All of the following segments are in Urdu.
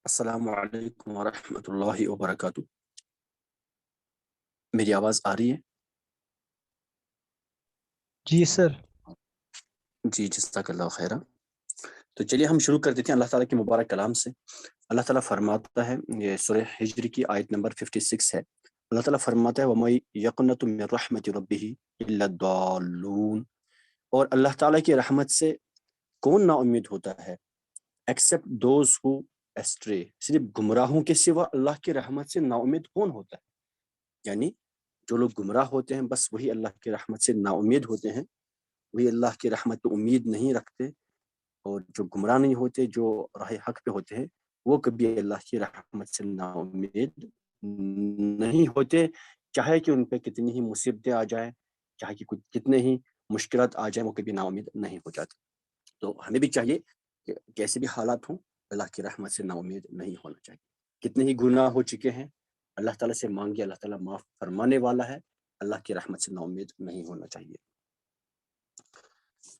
السلام علیکم ورحمۃ اللہ وبرکاتہ. میری آواز آ رہی ہے؟ جی سر. جی جزاک اللہ خیرہ. تو چلیے ہم شروع کر دیتے ہیں اللہ تعالیٰ کے مبارک کلام سے. اللہ تعالیٰ فرماتا ہے، یہ سورہ ہجر کی آیت نمبر 56 ہے. اللہ تعالیٰ فرماتا ہے وَمَن يَقْنَطُ مِن رَحْمَةِ رَبِّهِ إِلَّا الضَّالُّونَ، اور اللہ تعالیٰ کی رحمت سے کون نا امید ہوتا ہے ایکسیپٹ دوز ہو ایسٹرے، صرف گمراہوں کے سوا اللہ کی رحمت سے نا امید کون ہوتا ہے؟ یعنی جو لوگ گمراہ ہوتے ہیں بس وہی اللہ کی رحمت سے نا امید ہوتے ہیں، وہی اللہ کی رحمت پہ امید نہیں رکھتے. اور جو گمراہ نہیں ہوتے، جو راہ حق پہ ہوتے ہیں، وہ کبھی اللہ کی رحمت سے نا امید نہیں ہوتے، چاہے کہ ان پہ کتنی ہی مصیبتیں آ جائیں، چاہے کہ کتنے ہی مشکلات آ جائیں، وہ کبھی نا امید نہیں ہو جاتے. تو ہمیں بھی چاہیے کہ کیسے بھی حالات ہوں اللہ کی رحمت سے نا امید نہیں ہونا چاہیے. کتنے ہی گناہ ہو چکے ہیں، اللہ تعالیٰ سے مانگے، اللہ تعالیٰ معاف فرمانے والا ہے. اللہ کی رحمت سے نا امید نہیں ہونا چاہیے.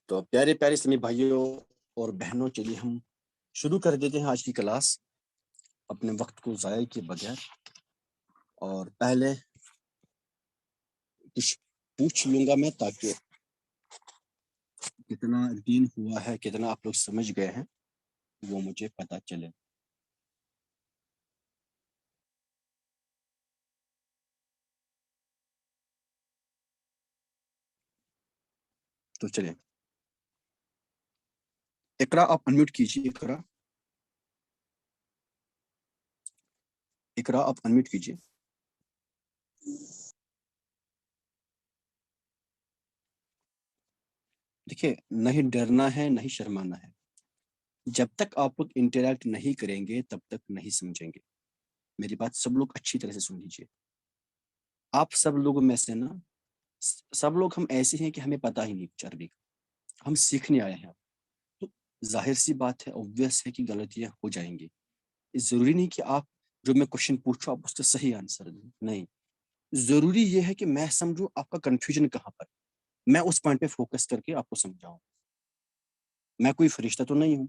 تو پیارے پیارے اسلامی بھائیوں اور بہنوں، چلیے ہم شروع کر دیتے ہیں آج کی کلاس اپنے وقت کو ضائع کیے بغیر. اور پہلے کچھ پوچھ لوں گا میں تاکہ کتنا دین ہوا ہے، کتنا آپ لوگ سمجھ گئے ہیں، وہ مجھے پتا چلے. تو چلیں اقرا آپ انمیوٹ کیجیے. اقرا آپ انمیوٹ کیجیے. دیکھیے، نہ ہی ڈرنا ہے نہ ہی شرمانا ہے. جب تک آپ لوگ انٹریکٹ نہیں کریں گے تب تک نہیں سمجھیں گے. میری بات سب لوگ اچھی طرح سے سن لیجیے. آپ سب لوگوں میں سے نا، سب لوگ ہم ایسے ہیں کہ ہمیں پتہ ہی نہیں کچھ عربی کا، ہم سیکھنے آئے ہیں. تو ظاہر سی بات ہے، اوبویس ہے کہ غلطیاں ہو جائیں گی. ضروری نہیں کہ آپ جو میں کوشچن پوچھوں آپ اس کا صحیح آنسر دیں، نہیں. ضروری یہ ہے کہ میں سمجھوں آپ کا کنفیوژن کہاں پر، میں اس پوائنٹ پہ فوکس کر کے آپ کو سمجھاؤں. میں کوئی فرشتہ تو نہیں ہوں،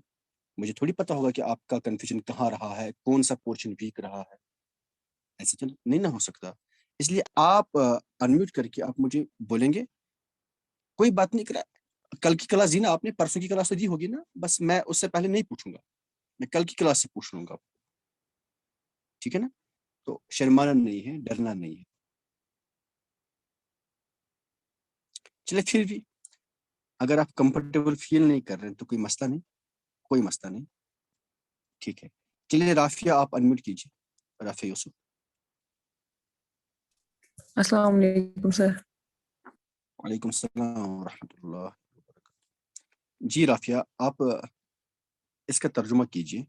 مجھے تھوڑی پتہ ہوگا کہ آپ کا کنفیوژن کہاں رہا ہے، کون سا پورشن ویک رہا ہے. ایسے تو نہیں نہ ہو سکتا. اس لیے آپ انمیوٹ کر کے آپ مجھے بولیں گے. کوئی بات نہیں کرا، کل کی کلاس دی نا آپ نے، پرسوں کی کلاس تو دی ہوگی نا، بس میں اس سے پہلے نہیں پوچھوں گا، میں کل کی کلاس سے پوچھ لوں گا. ٹھیک ہے نا؟ تو شرمانا نہیں ہے، ڈرنا نہیں ہے. چلے پھر بھی اگر آپ کمفرٹیبل فیل نہیں کر رہے ہیں تو کوئی مسئلہ نہیں، کوئی مسئلہ نہیں. ٹھیک ہے، چلیے رافیہ آپ انمیوٹ کیجیے. رافیہ یوسف. السلام علیکم سر. وعلیکم السلام ورحمۃ اللہ وبرکاتہ. جی رافیہ، آپ اس کا ترجمہ کیجیے.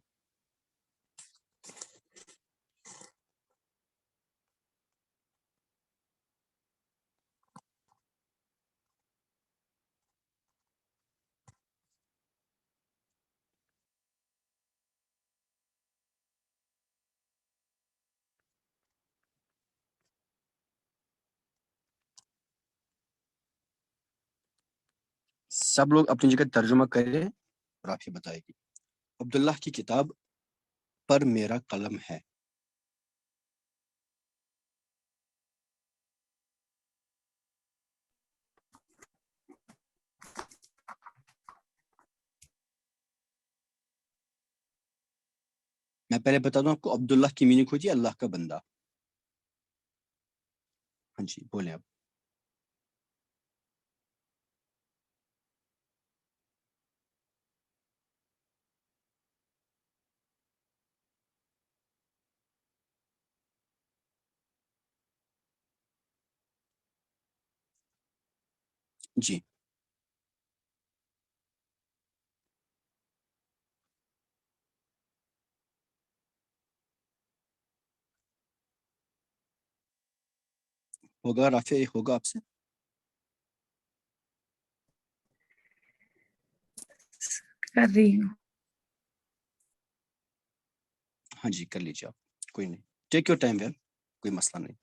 سب لوگ اپنی جگہ ترجمہ کریں اور آپ یہ بتائے گی. عبداللہ کی کتاب پر میرا قلم ہے. میں پہلے بتا دوں آپ کو، عبداللہ کی میننگ ہوتی ہے اللہ کا بندہ. ہاں جی بولیں آپ. جی ہوگا رافیہ، ہوگا آپ سے. کر رہی ہوں. ہاں جی کر لیجیے آپ، کوئی نہیں. ٹیک یور ٹائم ویل، کوئی مسئلہ نہیں.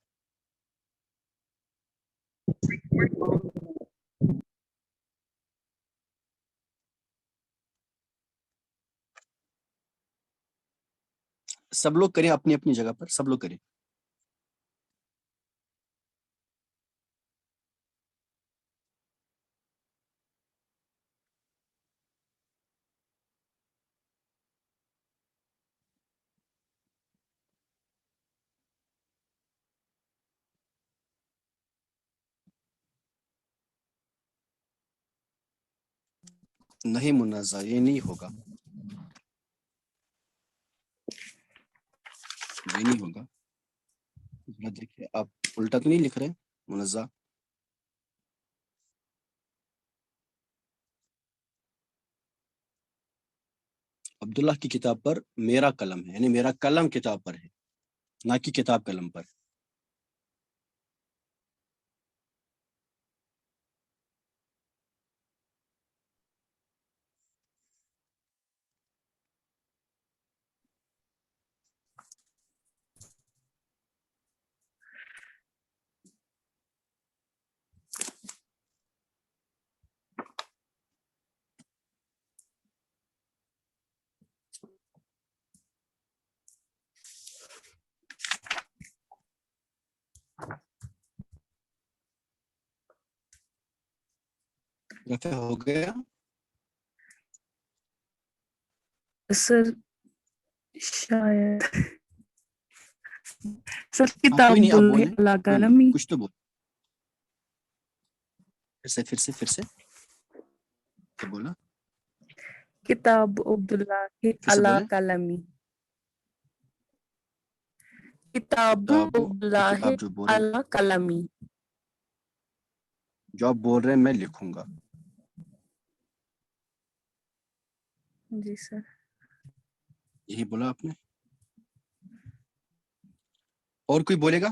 سب لوگ کریں اپنی اپنی جگہ پر، سب لوگ کریں. نہیں منازع، یہ نہیں ہوگا، یہ نہیں ہوگا. ذرا دیکھیے آپ الٹا تو نہیں لکھ رہے منازع. عبداللہ کی کتاب پر میرا قلم ہے، یعنی میرا قلم کتاب پر ہے، نہ کہ کتاب قلم پر. رفع ہو گیا. سر شاید سر ہاں کوئی کتاب نہیں، آپ بولیں، اللہ کوئی قلم نہیں، کچھ تو بول. پھر سے کیا بولا؟ کتاب عبداللہ پھر سے اللہ بولیں. قلمی. کتاب کتاب دیکھیے اللہ آپ جو بول رہے ہیں، اللہ قلمی. جو آپ بول رہے ہیں میں لکھوں گا. جی سر. یہی بولا آپ نے. اور کوئی بولے گا؟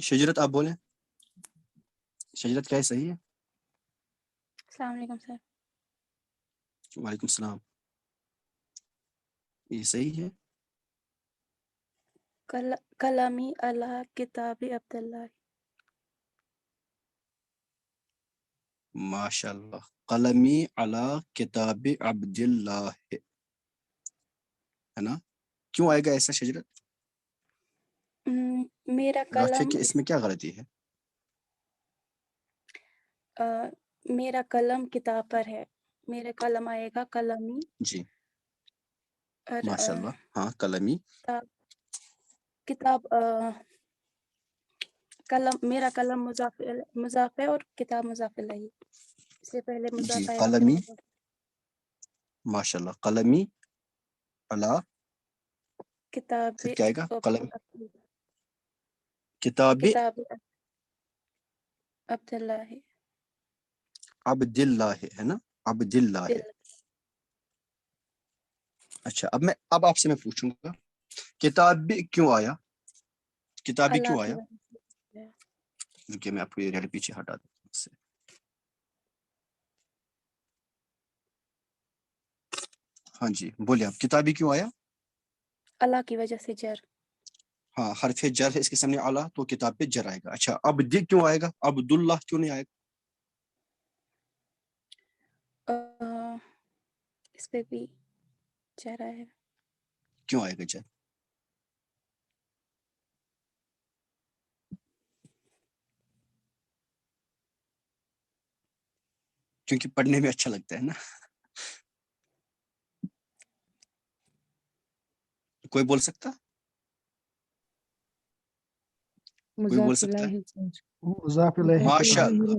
شجرت آپ بولیں. شجرت کیا ہے؟ صحیح ہے. السلام علیکم سر. وعلیکم السلام. یہ صحیح ہے. کلامی اللہ کتاب عبداللہ. ماشاء اللہ. قلمی علی کتاب عبداللہ ہے نا. کیوں آئے گا ایسا شجرت؟ میرا رافع قلم کے اس میں کیا غلطی ہے؟ میرا قلم کتاب پر ہے. میرا قلم آئے گا قلمی. جی اور ماشاء اللہ. ہاں قلمی. کتاب قلم، میرا قلم مضاف ہے اور کتاب مضاف الیہ. اس سے پہلے جی مضاف آئے گا پھر قلمی. مضاف. ماشاء اللہ. قلمی علی. کتاب پھر کیا آئے گا؟ قلم. کتاب کتاب عبداللہ ہے. عبداللہ ہے نا. عبداللہ ہے. اچھا اب آپ سے میں پوچھوں گا کتاب بھی کیوں آیا؟ کتاب بھی اللہ کیوں کی آیا؟ وجہ سے. رکیے میں آپ کو یہ ریڈ پیچھے ہٹا دوں اس سے. ہاں جی بولیے آپ. کتابی کیوں آیا؟ اللہ کی وجہ سے جر. ہاں حرف جر ہے اس کے سامنے اعلیٰ تو کتاب پہ جر آئے گا. اچھا عبد کیوں آئے گا؟ عبداللہ کیوں نہیں آئے گا؟ اس پہ بھی جر ہے. کیوں آئے گا جر؟ کیونکہ پڑھنے میں اچھا لگتا ہے نا. کوئی بول سکتا؟ کوئی بول مضاف سکتا ہے؟ الیہ سر. مضاف الیہ ہے ماشاء کتاب. اللہ.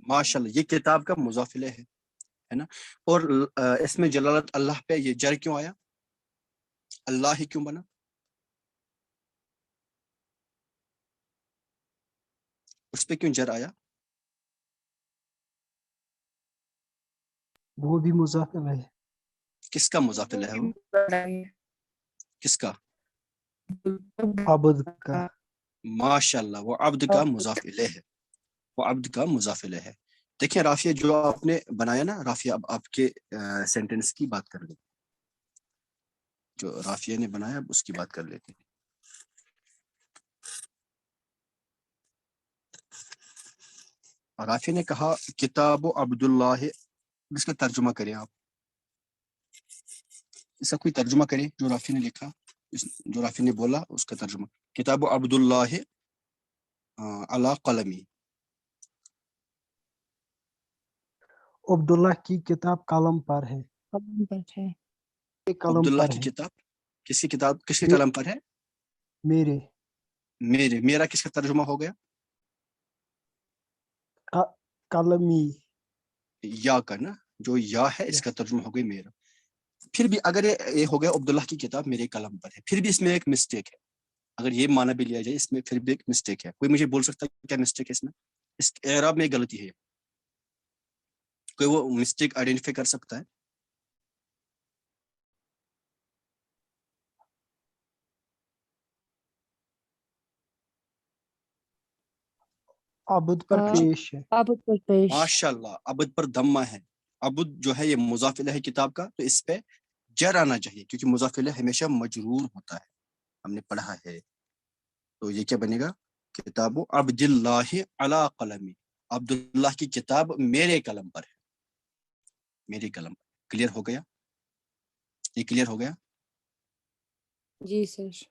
ماشاء اللہ. یہ کتاب کا مضاف الیہ ہے نا. اور اس میں جلالت اللہ پہ یہ جر کیوں آیا؟ اللہ ہی کیوں بنا؟ اس پہ کیوں جر آیا؟ وہ بھی مضاف الیہ ہے. کس کا مضاف الیہ ہے وہ؟ کس کا؟ عبد کا. ماشاء اللہ. وہ عبد کا مضاف الیہ ہے. وہ عبد کا مضاف الیہ ہے. دیکھیں رافیہ جو آپ نے بنایا نا، رافیہ اب آپ کے سینٹنس کی بات کر لیں. جو رافیہ نے بنایا اب اس کی بات کر لیتے ہیں. رافیہ نے کہا کتاب عبداللہ. اس کا ترجمہ کریں آپ. اس کا کوئی ترجمہ کریں جو رافیہ نے لکھا. جو رافی نے بولا اس کا ترجمہ کتاب عبداللہ علی قلمی. عبداللہ کی کتاب قلم پر ہے. قلم پر ہے. قلم عبداللہ پر کی ہے. کتاب کس کی کتاب کس کے مے- قلم پر ہے؟ میرے. میرا کس کا ترجمہ ہو گیا؟ قلمی. یا کا نا، جو یا ہے اس کا ترجمہ ہو گیا میرا. پھر بھی اگر یہ ہو گیا عبداللہ کی کتاب میرے قلم پر ہے، پھر بھی اس میں ایک مسٹیک ہے. اگر یہ معنی بھی لیا جائے اس میں پھر بھی ایک مسٹیک ہے. کوئی مجھے بول سکتا ہے کیا مسٹیک ہے اس میں؟ اس اعراب میں غلطی ہے. کوئی وہ مسٹیک آئیڈینٹیفائی کر سکتا ہے؟ عبد پر پیش ہے. عبد پر پیش. ماشاء اللہ، عبد پر دمہ ہے. عبد جو ہے یہ مضاف الیہ ہے کتاب کا، تو اس پہ جر آنا چاہیے کیونکہ مضاف الیہ ہمیشہ مجرور ہوتا ہے، ہم نے پڑھا ہے. تو یہ کیا بنے گا؟ کتاب عبد اللہ علی قلمی، عبداللہ کی کتاب میرے قلم پر ہے. میرے قلم پر. کلیئر ہو گیا؟ یہ کلیئر ہو گیا؟ جی سر.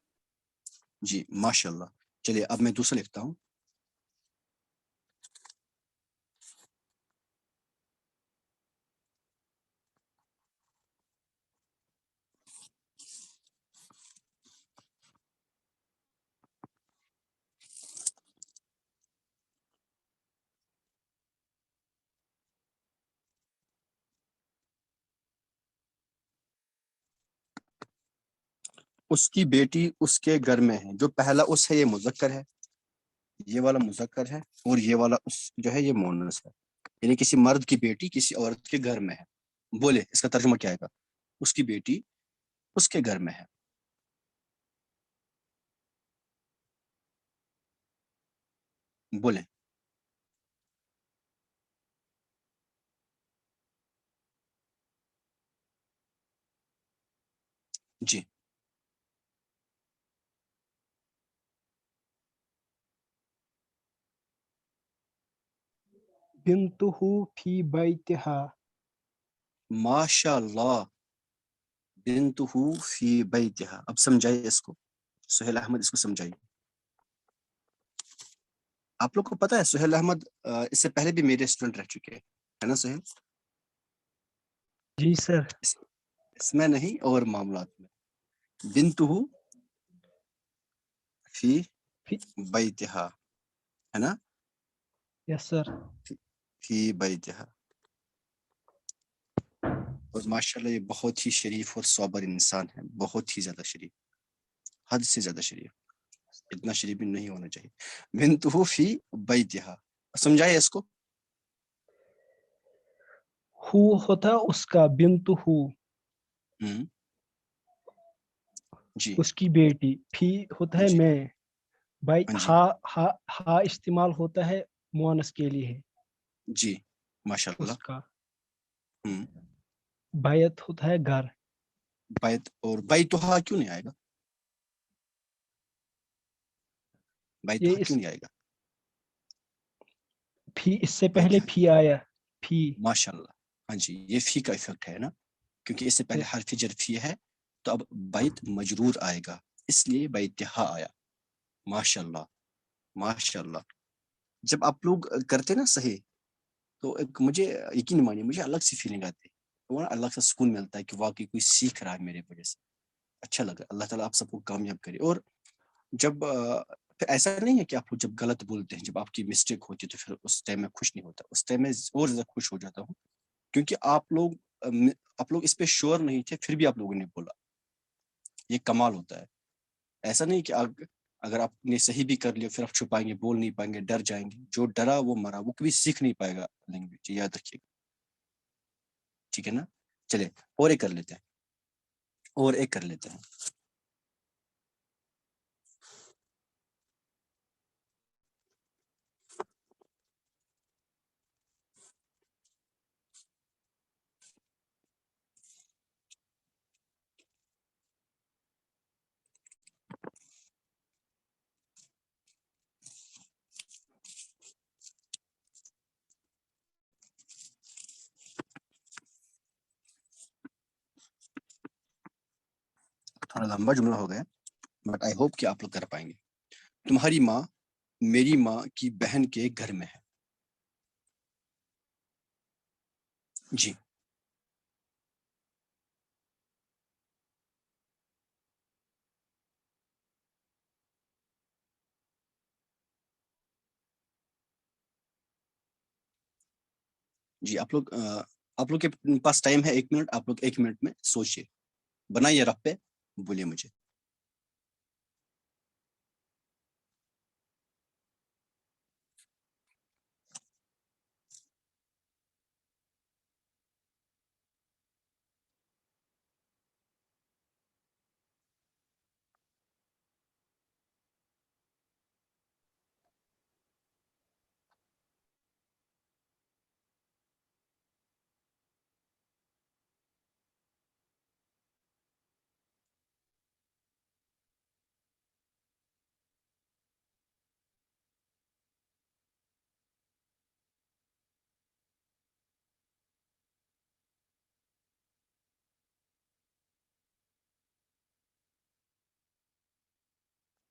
جی ماشاء اللہ. چلیے اب میں دوسرا لکھتا ہوں. اس کی بیٹی اس کے گھر میں ہے. جو پہلا اس ہے یہ مذکر ہے، یہ والا مذکر ہے، اور یہ والا اس جو ہے یہ مؤنث ہے. یعنی کسی مرد کی بیٹی کسی عورت کے گھر میں ہے. بولے اس کا ترجمہ کیا آئے گا؟ اس کی بیٹی اس کے گھر میں ہے. بولے. جی بنتہ فی بیتہا. ماشاء اللہ. بنتہ فی بیتہا. اب سمجھائیے اس کو، سہیل احمد اس کو سمجھائیے. آپ لوگ کو پتا ہے سہیل احمد اس سے پہلے بھی میرے اسٹوڈنٹ رہ چکے ہیں، ہے نا سہیل؟ جی سر. اس میں نہیں اور معاملات میں. بنتہ فی بیتہا، ہے نا؟ یس سر. فی بیتہا. اور ماشاءاللہ یہ بہت ہی شریف اور صابر انسان ہے، بہت ہی زیادہ شریف، حد سے زیادہ شریف. اتنا شریف بھی نہیں ہونا چاہیے. بنتہ فی بیتہا. سمجھائے اس کو. ہو ہوتا ہے اس کا، بنتہ ہم، جی اس کی بیٹی، فی ہوتا ہے جی میں، بائی ہاں جی ہا استعمال ہوتا ہے مؤنث کے لیے جی ماشاء اللہ. اس کا. ہم، بیت ہوتا ہے گھر. بیت اور بیتہا کیوں نہیں آئے گا؟ بیتہا یہ کیوں اس نہیں آئے گا؟ فی اس سے پہلے بیتہا. فی آیا. فی. ماشاء اللہ. ہاں جی یہ فی کا افیکٹ ہے نا، کیونکہ اس سے پہلے Yes. حرف جر فی ہے، تو اب بیت مجرور آئے گا، اس لیے بیتہا آیا. ماشاء اللہ ماشاء اللہ. جب آپ لوگ کرتے نا صحیح، تو ایک مجھے یقین مانیے مجھے الگ سی فیلنگ آتی ہے، وہ نا الگ سا سکون ملتا ہے کہ واقعی کوئی سیکھ رہا ہے میرے وجہ سے. اچھا لگا. اللہ تعالیٰ آپ سب کو کامیاب کرے. اور جب پھر ایسا نہیں ہے کہ آپ لوگ جب غلط بولتے ہیں، جب آپ کی مسٹیک ہوتی ہے تو پھر اس ٹائم میں خوش نہیں ہوتا، اس ٹائم میں اور زیادہ خوش ہو جاتا ہوں، کیونکہ آپ لوگ اس پہ شور نہیں تھے پھر بھی آپ لوگوں نے بولا. یہ کمال ہوتا ہے. ایسا نہیں کہ اگر آپ نے صحیح بھی کر لیا پھر آپ چھپائیں گے، بول نہیں پائیں گے، ڈر جائیں گے. جو ڈرا وہ مرا، وہ کبھی سیکھ نہیں پائے گا لینگویج. یاد رکھیے گا. ٹھیک ہے نا؟ چلے اور ایک کر لیتے ہیں، اور ایک کر لیتے ہیں. تھوڑا تھوڑا لمبا جملہ ہو گیا بٹ آئی ہوپ کہ آپ لوگ کر پائیں گے. تمہاری ماں میری ماں کی بہن کے گھر میں ہے. جی جی آپ لوگ کے پاس ٹائم ہے 1 منٹ. آپ لوگ 1 منٹ میں سوچیے, بنائیے رف پہ, بولیے مجھے.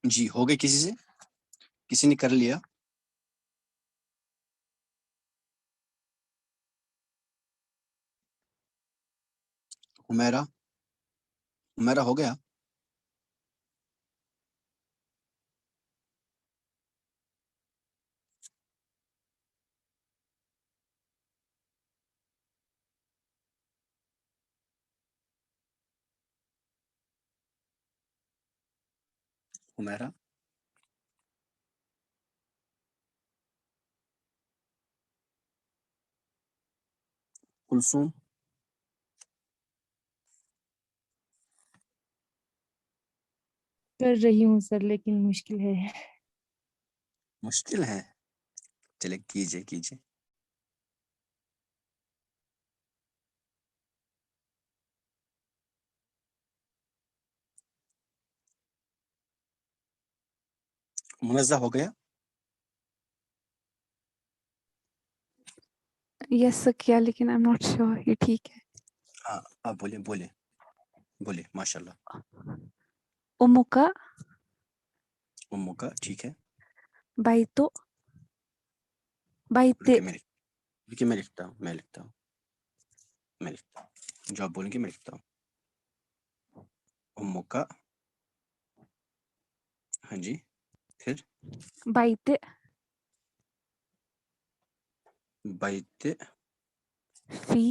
جی ہو گئے کسی سے, کسی نے کر لیا؟ حمیرہ ہو گیا؟ حمیرہ کلثوم کر رہی ہوں سر لیکن مشکل ہے. مشکل ہے؟ چلے کیجئے. منزہ ہو گیا؟ یس سر کیا لیکن آئی ایم ناٹ شیور یہ ٹھیک ہے. ہاں آپ بولے ماشاء اللہ. امکا امو کا ٹھیک ہے. بائتو بائتے رکیے میں لکھتا ہوں. جو آپ بولیں گے میں لکھتا ہوں. امو کا, ہاں جی, پھر بائتے بیت فی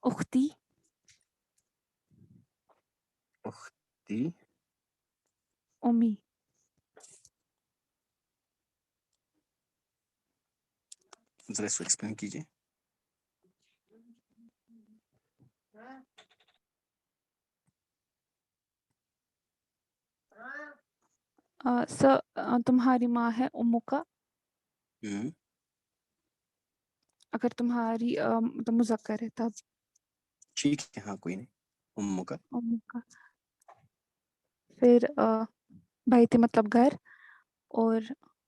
اختی اختی امی. ذرا اس کو ایکسپلین کیجیے. سر تمہاری ماں ہے امکا. اگر تمہاری مذکر ہے تب ٹھیک ہے, ہاں کوئی نہیں. امو کا امکا. پھر بیت مطلب گھر, اور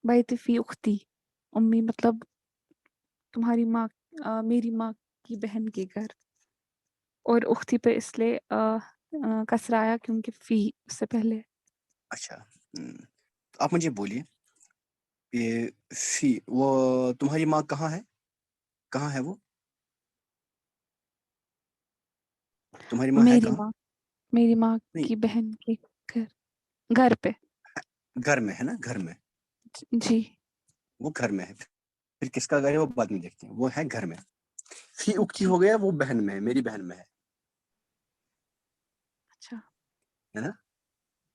بیت فی اختی امی مطلب تمہاری ماں میری ماں کی بہن کے گھر, اور اختی پہ اس لیے کسرہ آیا کیونکہ فی اس سے پہلے. اچھا, تو آپ مجھے بولیے یہ فی وہ تمہاری ماں کہاں ہے وہ تمہاری ماں ہے کہاں؟ میری ماں نہیں, کی بہن کے گھر پہ. گھر میں ہے نا, گھر میں جی وہ گھر میں ہے. پھر کس کا گھر ہے وہ بعد میں دیکھتے ہیں. وہ ہے گھر میں. فی اکتی ہو گیا, وہ بہن میں ہے, میری بہن میں ہے. اچھا ہے نا.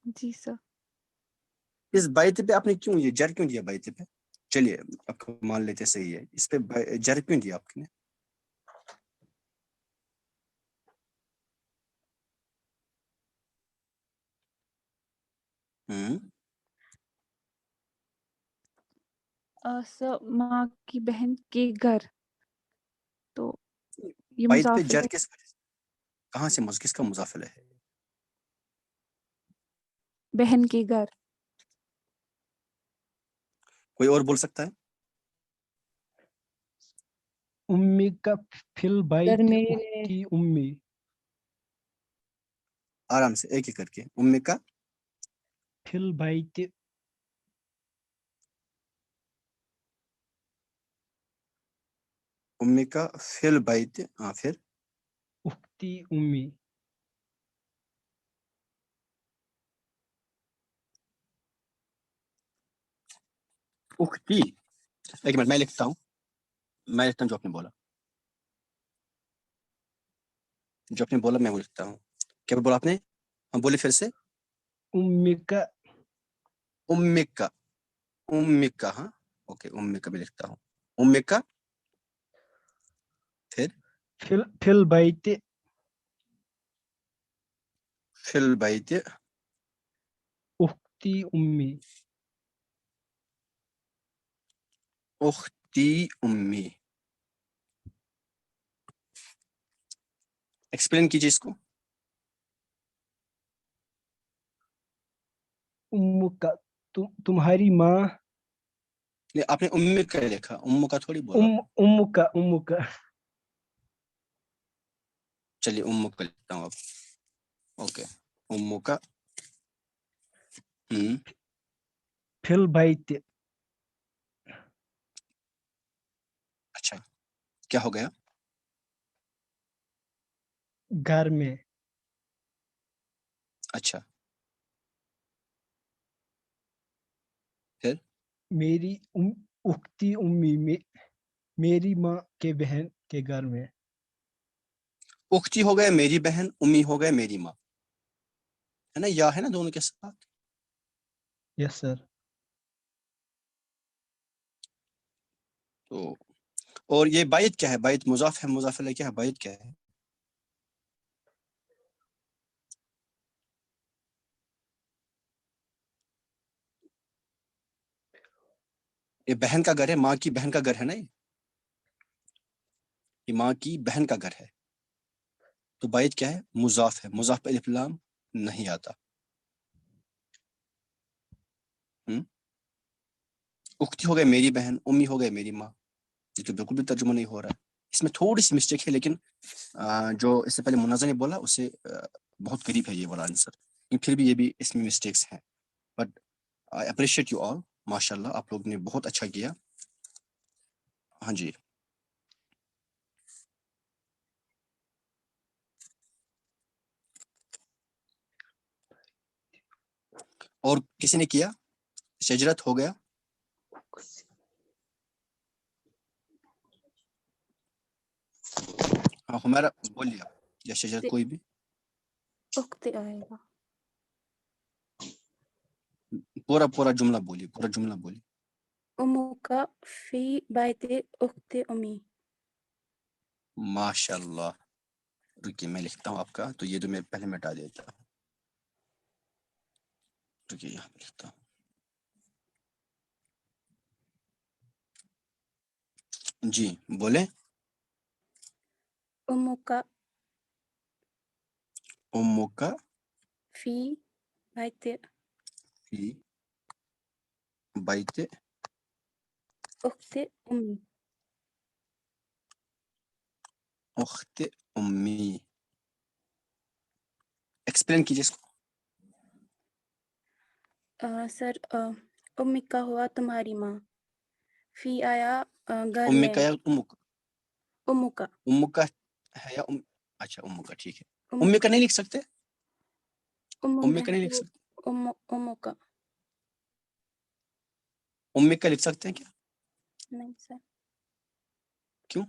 جی سر. اس بیت پہ آپ نے کیوں یہ جر کیوں دیا بیت پہ؟ چلیے آپ کو مان لیتے صحیح ہے, اس پہ جر کیوں دیا آپ نے؟ سر ماں کی بہن کے گھر, تو یہ بیت پہ مضاف جر ہے. کس وجہ سے, کہاں سے کس کا مضافل ہے؟ بہن کے گھر. کوئی اور بول سکتا ہے؟ امی کا فل سر بیت میرے اختی امی. آرام سے ایک ایک کر کے. ام کا في البيت ام کا فی البیت. ہاں پھر أختي أمي اختی. ایک منٹ میں لکھتا ہوں جو آپ نے بولا. جو آپ نے بولا میں وہ لکھتا ہوں. کیا بولا آپ نے؟ ہاں بولے پھر سے. أمك امک کا. ہاں اوکے امک بھی لکھتا ہوں. امک کا پھر في البيت فی البیت أختي أمي اختی امی. ایکسپلین کیجیے اس کو. أمك تمہاری ماں. نہیں، آپ نے امک کا لکھا، ام کا تھوڑی بولا. أمك چلیے ام کا لکھتا ہوں اب. اوکے ام کا. في البيت اچھا کیا ہو گیا؟ گھر میں. اچھا پھر میری اختی امی میری ماں کے بہن کے گھر میں. اختی ہو گئے میری بہن، امی ہو گئے میری ماں، ہے نا؟ یا ہے نا دونوں کے ساتھ. یس سر. تو اور یہ بائت کیا ہے؟ بائت مضاف ہے، مضاف الیہ کیا ہے؟ بائت کیا ہے؟ یہ بہن کا گھر ہے، ماں کی بہن کا گھر ہے نا. یہ ماں کی بہن کا گھر ہے. تو بائت کیا ہے؟ مضاف ہے. مضاف پہ الف لام نہیں آتا. اختی ہو گئے میری بہن، امی ہو گئے میری ماں. یہ تو بالکل بھی ترجمہ نہیں ہو رہا ہے. اس میں تھوڑی سی مسٹیک ہے، لیکن جو اس سے پہلے منازع نے بولا اس سے بہت قریب ہے یہ والا آنسر. پھر بھی یہ بھی اس میں مسٹیکس ہیں. But I appreciate you all. ماشاء اللہ آپ لوگ نے بہت اچھا کیا. ہاں جی. اور کسی نے کیا؟ شجرت ہو گیا. ہاں ہمارا بولیے آپ، یا شجرت کوئی بھی. اختی آئے گا. پورا جملہ بولیے، پورا جملہ بولیے. امک فی بیت اخت امی. ماشاء اللہ. رکیے میں لکھتا ہوں آپ کا. تو یہ تو میں پہلے مٹا دیتا ہوں. رکیے یہاں پہ لکھتا ہوں. جی بولیں. امک امک فی بیت فی بیت اخت امی. اخت امی. ایکسپلین کیجیے اس کو. سر امی کا ہوا تمہاری ماں. فی آیا گھر امی میں. کا یا امک؟ امک امک کا ہے یا اچھا امک کا ٹھیک ہے. امی کا نہیں لکھ سکتے؟ امی کا نہیں لکھ سکتے؟ امک امی کا لکھ سکتے ہیں کیا؟ نہیں سر. کیوں؟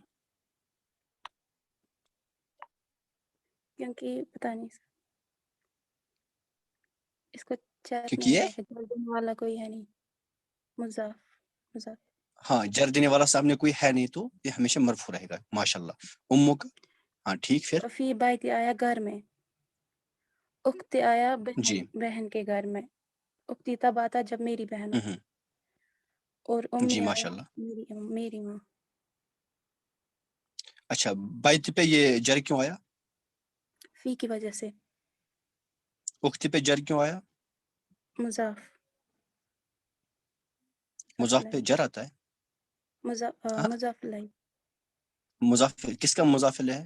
کیونکہ پتہ نہیں سر، اس کو چیک کیونکہ نہیں یہ ہے، جلدی والا کوئی ہے نہیں. مضاف. ہاں جر دینے والا صاحب نے کوئی ہے نہیں، تو یہ ہمیشہ مرفوع رہے گا. ماشاء اللہ. امک ہاں ٹھیک. پھر فی بیت آیا گھر میں. اخت آیا جی. بہن کے گھر میں. اختی تب آتا جب میری بہن ہو. اور جی امی ماشاء آیا اللہ. میری ماں. اچھا بیت پہ یہ جر کیوں آیا؟ فی کی وجہ سے. اختی پہ جر کیوں آیا؟ مضاف. مضاف پہ جر آتا ہے. ہاں مضاف الیہ. مضاف کس کا مضاف الیہ ہے؟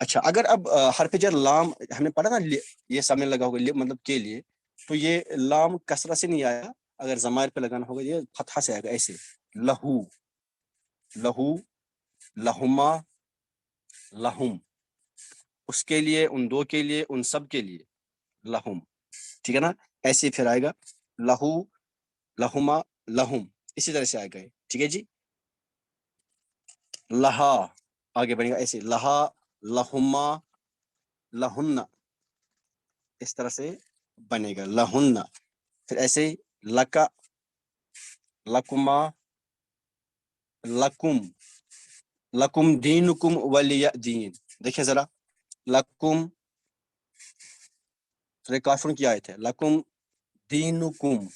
اچھا اگر اب حرف جر لام ہم نے پڑھا نا یہ سامنے لگا ہوگا مطلب کے لیے، تو یہ لام کسرہ سے نہیں آیا، اگر ضمائر پہ لگانا ہوگا یہ فتحہ سے آئے گا، ایسے لہو لہو لہما لہم، اس کے لیے، ان دو کے لیے، ان سب کے لیے لہم، ٹھیک ہے نا، ایسے پھر آئے گا لہو لہما لہم، اسی طرح سے آئے گا، ٹھیک ہے جی. لہا آگے بڑھے گا ایسے لہا لہما لہن، اس طرح سے بنے گا لہن. پھر ایسے ہی لکا لکما لکم لکم دینکم ولی دین. دیکھیں ذرا لکم سورہ کافرون کی آیت ہے، لکم دینکم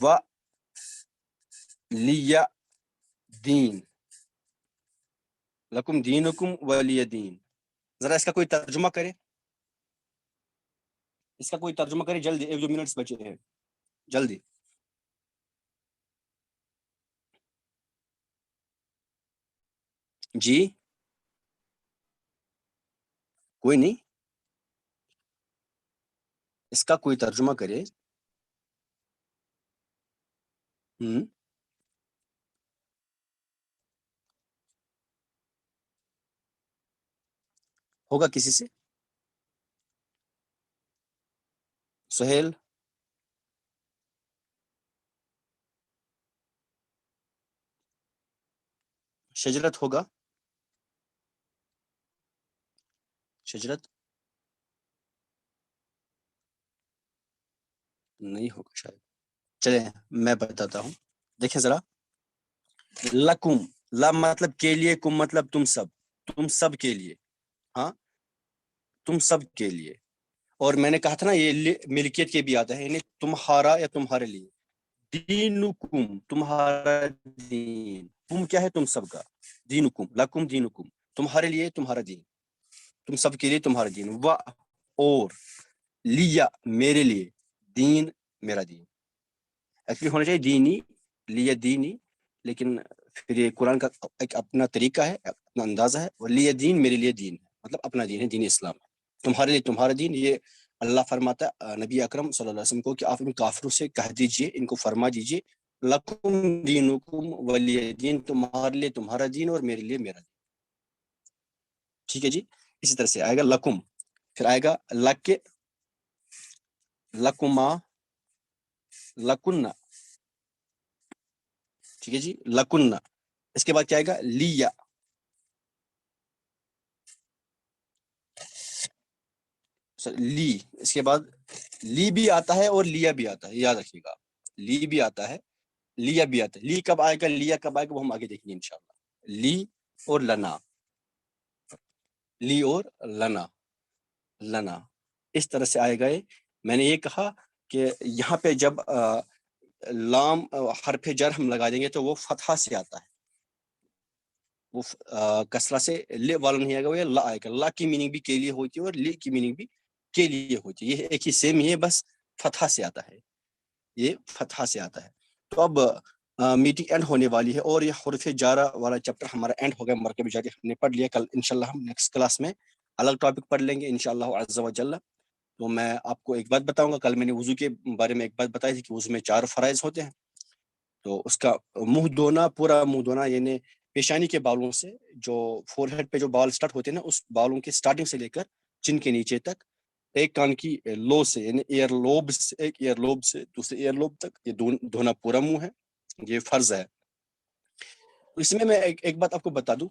و لی دین، لکم دینکم ولی دین. ذرا اس کا کوئی ترجمہ کرے، اس کا کوئی ترجمہ کرے جلدی، 1-2 منٹس بچے ہیں جلدی. جی کوئی نہیں، اس کا کوئی ترجمہ کرے. ہوگا کسی سے؟ سہیل شجرت ہوگا، شجرت نہیں ہوگا شاید. چلے میں بتاتا ہوں، دیکھیں ذرا لکم، لم مطلب کے لیے، کم مطلب تم سب کے لیے، ہاں تم سب کے لیے. اور میں نے کہا تھا نا یہ ملکیت کے بھی آتا ہے، یعنی تمہارا یا تمہارے لیے. دینکم تمہارا دین، تم کیا ہے تم سب کا، دینکم لکم دینکم تمہارے لیے تمہارا دین، تم سب کے لیے تمہارا دین. و اور لیا میرے لیے، دین میرا دین. ایکچولی ہونا چاہیے دینی، لیا دینی، لیکن پھر یہ قرآن کا ایک اپنا طریقہ ہے، اپنا اندازہ ہے. اور لیا دین میرے لیے دین ہے، مطلب اپنا دین ہے، دین اسلام ہے. تمہارے لیے تمہارا دین، یہ اللہ فرماتا ہے نبی اکرم صلی اللہ علیہ وسلم کو کہ آپ ان کافروں سے کہہ دیجئے، ان کو فرما دیجئے لکم دینکم ولی دین، تمہارے لیے تمہارا دین اور میرے لیے میرا دین. ٹھیک ہے جی. اسی طرح سے آئے گا لکم، پھر آئے گا لک لکما لکن، ٹھیک ہے جی لکن. اس کے بعد کیا آئے گا لیا، لی. اس کے بعد لی بھی آتا ہے اور لیا بھی آتا ہے، یاد رکھیے گا، لی بھی آتا ہے لیا بھی آتا ہے. لی کب آئے گا لیا کب آئے گا وہ ہم آگے دیکھیں گے انشاءاللہ. لی اور لنا، لی اور لنا، لنا اس طرح سے آئے گئے. میں نے یہ کہا کہ یہاں پہ جب لام حرف جر ہم لگا دیں گے تو وہ فتحہ سے آتا ہے، وہ کسرہ سے لے والا نہیں آئے گا، وہ لا آئے گا. لا کی میننگ بھی کے لیے ہوتی ہے اور لی کی میننگ بھی کے لیے ہوتی ہے، یہ ایک ہی سیم ہی ہے، بس فتحہ سے آتا ہے، یہ فتحہ سے آتا ہے. تو اب میٹنگ اینڈ ہونے والی ہے اور یہ حروف جارہ والا چیپٹر ہمارا اینڈ ہو گیا. مرکب جاری ہم نے پڑھ لیا. کل انشاءاللہ ہم نیکسٹ کلاس میں الگ ٹاپک پڑھ لیں گے انشاءاللہ عز و جل. تو میں آپ کو ایک بات بتاؤں گا، کل میں نے وضو کے بارے میں ایک بات بتائی تھی کہ وضو میں 4 فرائض ہوتے ہیں. تو اس کا منہ دھونا، پورا منہ دھونا، یعنی پیشانی کے بالوں سے، جو فور ہیڈ پہ جو بال سٹارٹ ہوتے ہیں نا، اس بالوں کے سٹارٹنگ سے لے کر چن کے نیچے تک، ایک کان کی لو سے یعنی ایئر لوب سے، ایک ایئر لوب سے دوسرے ایئر لوب تک، یہ دھونا پورا منہ ہے، یہ فرض ہے. اس میں ایک بات آپ کو بتا دوں،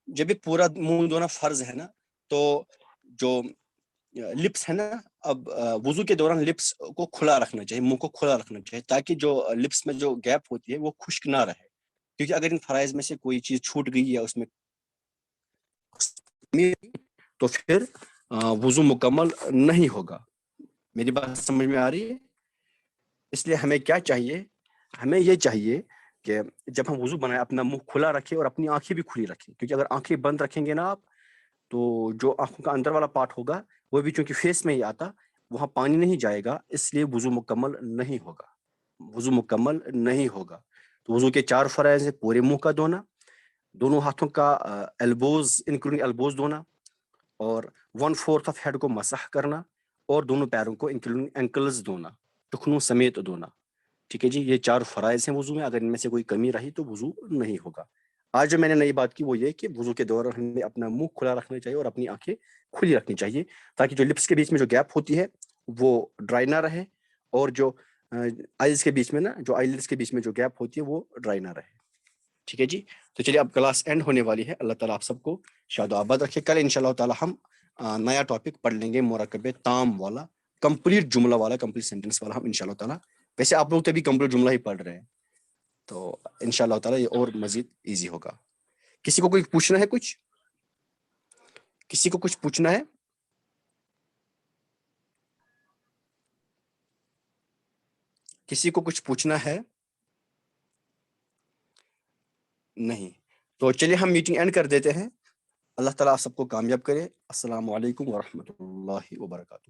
جب یہ پورا منہ دھونا فرض ہے نا، تو جو لپس ہے نا، اب وضو کے دوران لپس کو کھلا رکھنا چاہیے، منہ کو کھلا رکھنا چاہیے، تاکہ جو لپس میں جو گیپ ہوتی ہے وہ خشک نہ رہے. کیونکہ اگر ان فرائض میں سے کوئی چیز چھوٹ گئی یا اس میں تو پھر وضو مکمل نہیں ہوگا. میری بات سمجھ میں آ رہی ہے؟ اس لیے ہمیں کیا چاہیے، ہمیں یہ چاہیے کہ جب ہم وضو بنائیں اپنا منہ کھلا رکھیں اور اپنی آنکھیں بھی کھلی رکھیں. کیونکہ اگر آنکھیں بند رکھیں گے نا آپ، تو جو آنکھوں کا اندر والا پارٹ ہوگا وہ بھی چونکہ فیس میں ہی آتا، وہاں پانی نہیں جائے گا، اس لیے وضو مکمل نہیں ہوگا، وضو مکمل نہیں ہوگا. تو وضو کے 4 فرائض ہیں: پورے منہ کا دھونا، دونوں ہاتھوں کا ایلبوز انکلوڈنگ ایلبوز دھونا، اور 1/4 آف ہیڈ کو مسح کرنا، اور دونوں پیروں کو انکلوڈنگ اینکلز دھونا، ٹخنوں سمیت دھونا. ٹھیک ہے جی، یہ 4 فرائض ہیں وضو میں. اگر ان میں سے کوئی کمی رہی تو وضو نہیں ہوگا. آج جو میں نے نئی بات کی وہ یہ کہ وضو کے دوران ہمیں اپنا منہ کھلا رکھنا چاہیے اور اپنی آنکھیں کھلی رکھنی چاہیے، تاکہ جو لپس کے بیچ میں جو گیپ ہوتی ہے وہ ڈرائی نہ رہے، اور جو آئیز کے بیچ میں نا، جو آئی لڈس کے بیچ میں جو گیپ ہوتی ہے وہ ڈرائی نہ رہے. ٹھیک ہے جی، تو چلیے اب کلاس اینڈ ہونے والی ہے. اللہ تعالیٰ آپ سب کو شاد و آباد رکھے. کل انشاءاللہ تعالیٰ ہم نیا ٹاپک پڑھ لیں گے، مرکب تام والا، کمپلیٹ جملہ والا، کمپلیٹ سینٹینس والا ہم انشاءاللہ تعالیٰ. ویسے آپ لوگ تو بھی کمپلیٹ جملہ ہی پڑھ رہے ہیں، تو انشاءاللہ تعالیٰ یہ اور مزید ایزی ہوگا. کسی کو کوئی پوچھنا ہے؟ کسی کو کچھ پوچھنا ہے؟ کسی کو کچھ پوچھنا ہے؟ نہیں. تو چلیے ہم میٹنگ اینڈ کر دیتے ہیں. اللہ تعالیٰ آپ سب کو کامیاب کرے. السلام علیکم ورحمۃ اللہ وبرکاتہ.